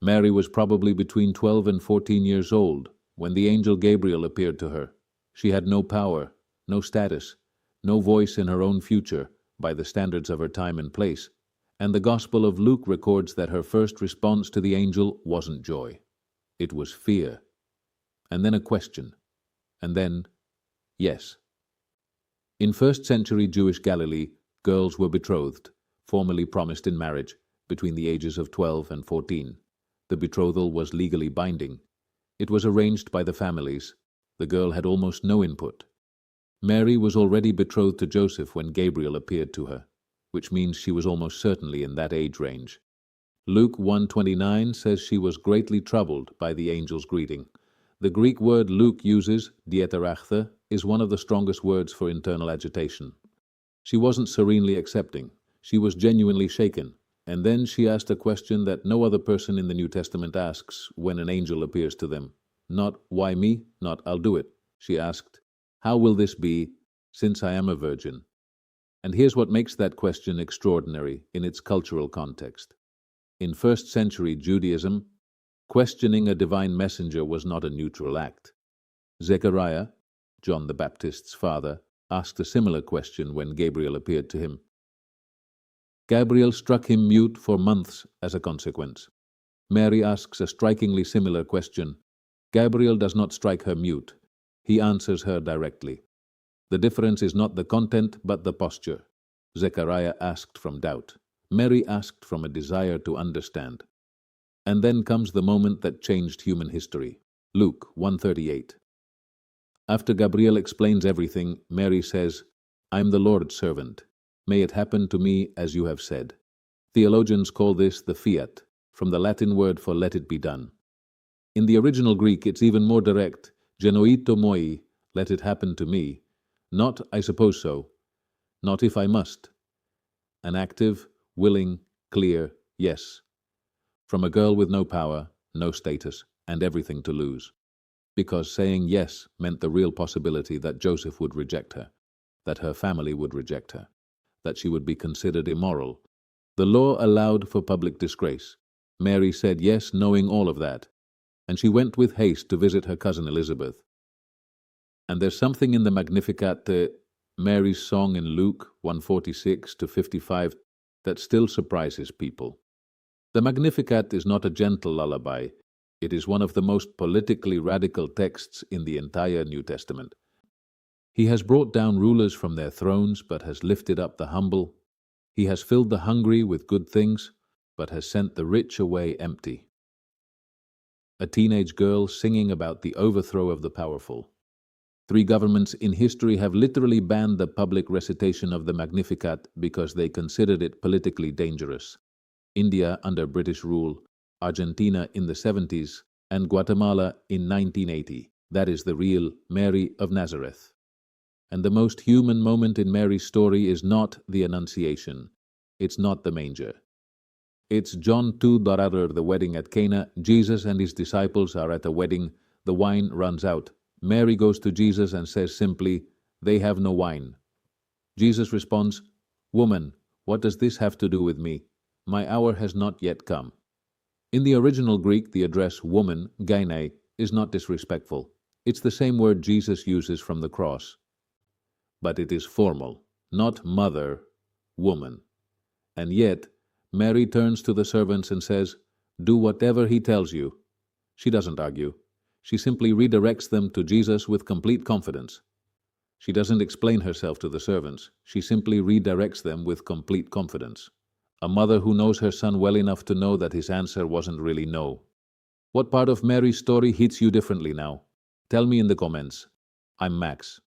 Mary was probably between 12 and 14 years old when the angel Gabriel appeared to her. She had no power, no status, no voice in her own future by the standards of her time and place, and the Gospel of Luke records that her first response to the angel wasn't joy. It was fear, and then a question, and then, yes. In first-century Jewish Galilee, girls were betrothed, formally promised in marriage, between the ages of 12 and 14. The betrothal was legally binding. It was arranged by the families. The girl had almost no input. Mary was already betrothed to Joseph when Gabriel appeared to her, which means she was almost certainly in that age range. Luke 1:29 says she was greatly troubled by the angel's greeting. The Greek word Luke uses, diaterachta, is one of the strongest words for internal agitation. She wasn't serenely accepting. She was genuinely shaken. And then she asked a question that no other person in the New Testament asks when an angel appears to them. Not, why me? Not, I'll do it. She asked, how will this be, since I am a virgin? And here's what makes that question extraordinary in its cultural context. In first-century Judaism, questioning a divine messenger was not a neutral act. Zechariah, John the Baptist's father, asked a similar question when Gabriel appeared to him. Gabriel struck him mute for months as a consequence. Mary asks a strikingly similar question. Gabriel does not strike her mute. He answers her directly. The difference is not the content, but the posture. Zechariah asked from doubt. Mary asked from a desire to understand. And then comes the moment that changed human history. Luke 1:38. After Gabriel explains everything, Mary says, I'm the Lord's servant. May it happen to me as you have said. Theologians call this the fiat, from the Latin word for let it be done. In the original Greek, it's even more direct, genoito moi, let it happen to me. Not, I suppose so. Not if I must. An active, willing, clear yes. From a girl with no power, no status, and everything to lose. Because saying yes meant the real possibility that Joseph would reject her, that her family would reject her, that she would be considered immoral. The law allowed for public disgrace. Mary said yes, knowing all of that, and she went with haste to visit her cousin Elizabeth. And there's something in the Magnificat, Mary's song in Luke 1:46-55, that still surprises people. The Magnificat is not a gentle lullaby. It is one of the most politically radical texts in the entire New Testament. He has brought down rulers from their thrones, but has lifted up the humble. He has filled the hungry with good things, but has sent the rich away empty. A teenage girl singing about the overthrow of the powerful. 3 governments in history have literally banned the public recitation of the Magnificat because they considered it politically dangerous. India under British rule, Argentina in the 70s, and Guatemala in 1980. That is the real Mary of Nazareth. And the most human moment in Mary's story is not the Annunciation. It's not the manger. It's John 2:, the wedding at Cana. Jesus and his disciples are at a wedding. The wine runs out. Mary goes to Jesus and says simply, they have no wine. Jesus responds, woman, what does this have to do with me? My hour has not yet come. In the original Greek, the address woman, gyne, is not disrespectful. It's the same word Jesus uses from the cross. But it is formal, not mother, woman. And yet, Mary turns to the servants and says, do whatever he tells you. She doesn't argue. She simply redirects them to Jesus with complete confidence. She doesn't explain herself to the servants. She simply redirects them with complete confidence. A mother who knows her son well enough to know that his answer wasn't really no. What part of Mary's story hits you differently now? Tell me in the comments. I'm Max.